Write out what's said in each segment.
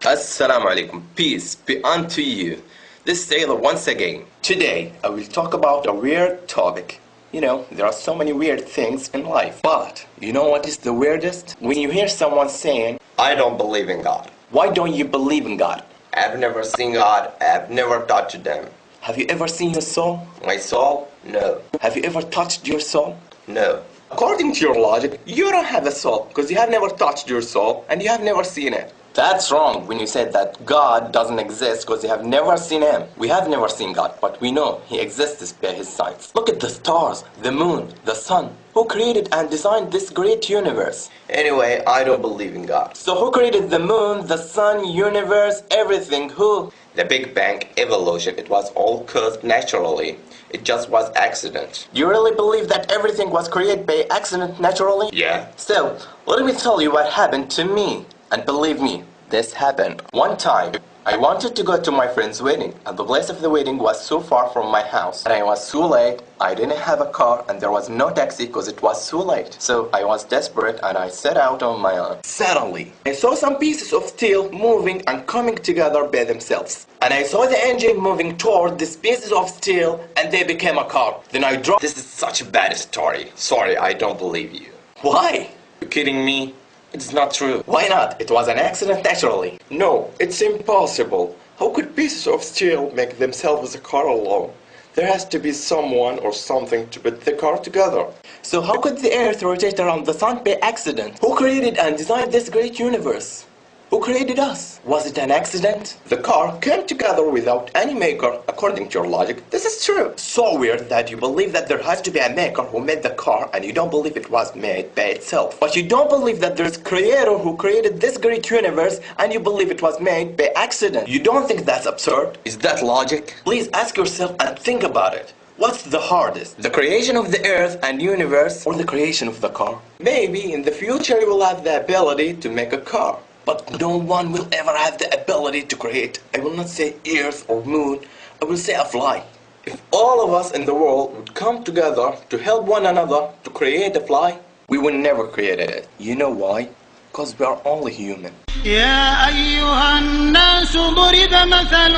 Assalamu alaikum. Peace be unto you. This is Taylor once again. Today I will talk about a weird topic. You know, there are so many weird things in life. But you know what is the weirdest? When you hear someone saying, I don't believe in God. Why don't you believe in God? I've never seen God. I've never touched them. Have you ever seen your soul? My soul? No. Have you ever touched your soul? No. According to your logic, you don't have a soul because you have never touched your soul and you have never seen it. That's wrong when you said that God doesn't exist because you have never seen Him. We have never seen God, but we know He exists by His signs. Look at the stars, the moon, the sun. Who created and designed this great universe? Anyway, I don't believe in God. So who created the moon, the sun, universe, everything? Who? The Big Bang, evolution, it was all caused naturally. It just was accident. You really believe that everything was created by accident naturally? Yeah. So, let me tell you what happened to me. And believe me, this happened. One time, I wanted to go to my friend's wedding, and the place of the wedding was so far from my house. And I was so late, I didn't have a car, and there was no taxi because it was so late. So I was desperate and I set out on my own. Suddenly, I saw some pieces of steel moving and coming together by themselves. And I saw the engine moving toward these pieces of steel, and they became a car. Then I dropped. This is such a bad story. Sorry, I don't believe you. Why? You kidding me? It's not true. Why not? It was an accident naturally. No, it's impossible. How could pieces of steel make themselves a car alone? There has to be someone or something to put the car together. So how could the earth rotate around the sun by accident? Who created and designed this great universe? Who created us? Was it an accident? The car came together without any maker, according to your logic. This is true. So weird that you believe that there has to be a maker who made the car and you don't believe it was made by itself. But you don't believe that there's a creator who created this great universe and you believe it was made by accident. You don't think that's absurd? Is that logic? Please ask yourself and think about it. What's the hardest? The creation of the earth and universe or the creation of the car? Maybe in the future you will have the ability to make a car. But no one will ever have the ability to create. I will not say earth or moon, I will say a fly. If all of us in the world would come together to help one another to create a fly, we would never create it. You know why? Because we are only human. يا أيها الناس ضرب مثل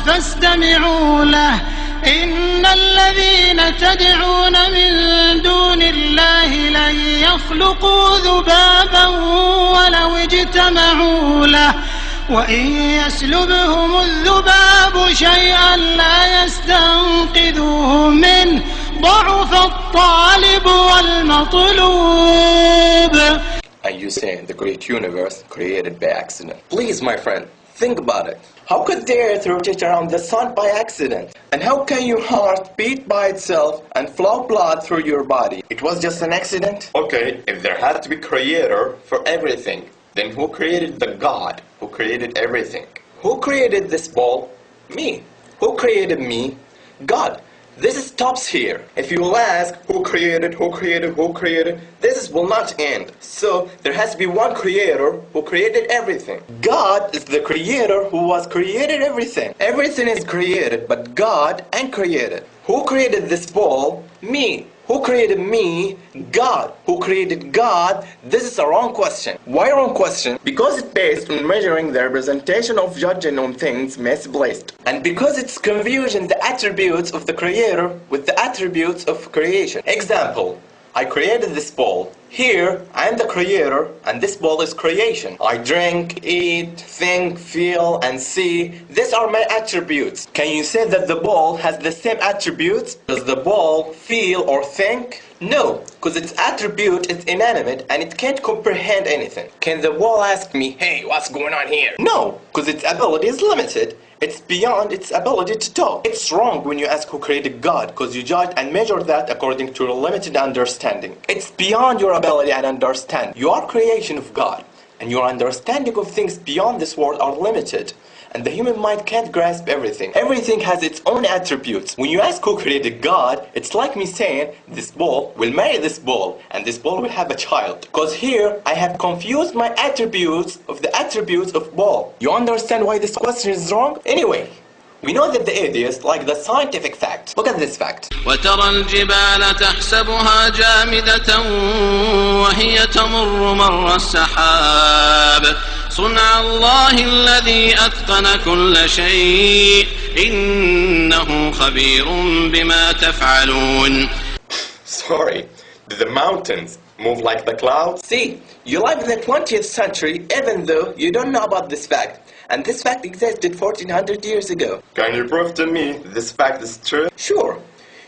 فاستمعوا له إن الذين تدعون من دون الله لن يخلقوا ذبابا ولو اجتمعوا له وإن يسلبهم الذباب شيئا لا يستنقذوه منه ضعف الطالب والمطلوب. And you say the great universe created by accident. Please, my friend, think about it. How could the earth rotate around the sun by accident? And how can your heart beat by itself and flow blood through your body? It was just an accident? Okay, if there had to be creator for everything, then who created the God who created everything? Who created this ball? Me. Who created me? God. This stops here. If you will ask who created, this will not end. So there has to be one creator who created everything. God is the creator who was created everything. Everything is created, but God ain't created. Who created this ball? Me. Who created me? God. Who created God? This is a wrong question. Why wrong question? Because it's based on measuring the representation of judging on things misplaced. And because it's confusing the attributes of the creator with the attributes of creation. Example, I created this ball. Here, I am the creator, and this ball is creation. I drink, eat, think, feel, and see. These are my attributes. Can you say that the ball has the same attributes? Does the ball feel or think? No, because its attribute is inanimate and it can't comprehend anything. Can the ball ask me, hey, what's going on here? No, because its ability is limited. It's beyond its ability to talk. It's wrong when you ask who created God, because you judge and measure that according to your limited understanding. It's beyond your ability and understanding. You are creation of God, and your understanding of things beyond this world are limited. And the human mind can't grasp everything. Everything has its own attributes. When you ask who created God, it's like me saying, this ball will marry this ball, and this ball will have a child. Because here, I have confused my attributes of the attributes of ball. You understand why this question is wrong? Anyway, we know that the atheists like the scientific fact. Look at this fact. وترى الجبال تحسبها جامدة وهي تمر مر السحاب صنع الله الذي أتقن كل شيء إنه خبير بما تفعلون. Sorry, do the mountains move like the clouds? See, you live in the 20th century even though you don't know about this fact. And this fact existed 1400 years ago. Can you prove to me this fact is true? Sure.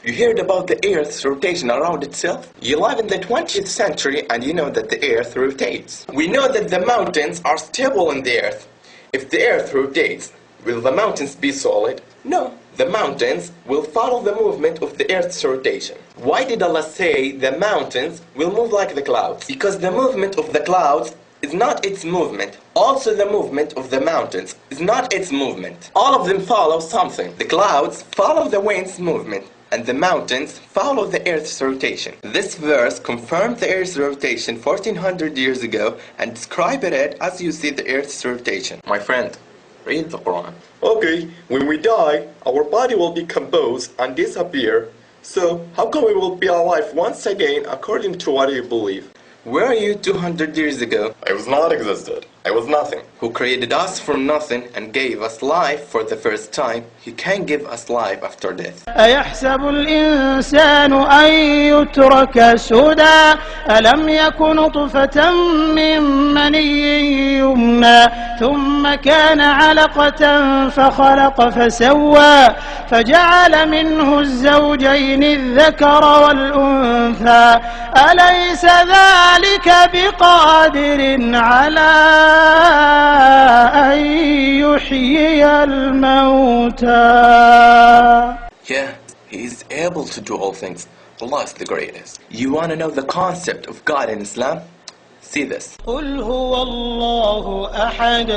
You heard about the Earth's rotation around itself? You live in the 20th century and you know that the Earth rotates. We know that the mountains are stable in the Earth. If the Earth rotates, will the mountains be solid? No. The mountains will follow the movement of the Earth's rotation. Why did Allah say the mountains will move like the clouds? Because the movement of the clouds is not its movement. Also the movement of the mountains is not its movement. All of them follow something. The clouds follow the wind's movement, and the mountains follow the Earth's rotation. This verse confirmed the Earth's rotation 1400 years ago and described it as you see the Earth's rotation. My friend, read the Quran. Okay, when we die, our body will decompose and disappear. So, how come we will be alive once again according to what you believe? Where are you 200 years ago? I was not existed. I was nothing. Who created us from nothing and gave us life for the first time. He can give us life after death. أيحسب الإنسان أن يترك سدى ألم يك نطفة من مني يمنى ثم كان علقة فخلق فسوى فجعل منه الزوجين الذكر والأنثى أليس ذلك بقادر على أن يحيي الموتى. Yeah, he is able to do all things. Allah is the greatest. You want to know the concept of God in Islam? See this. قل هو الله أحد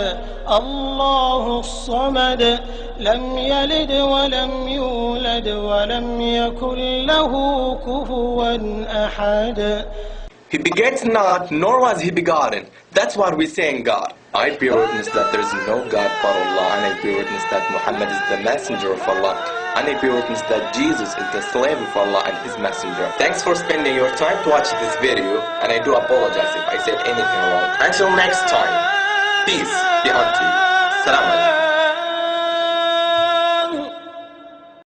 الله الصمد لم يلد ولم يولد ولم يكن له كفوا أحد. He begets not, nor was he begotten. That's what we say in God. I bear witness that there is no God but Allah, and I bear witness that Muhammad is the messenger of Allah, and I bear witness that Jesus is the slave of Allah and his messenger. Thanks for spending your time to watch this video, and I do apologize if I said anything wrong. Until next time, peace be unto you. Salam alaikum.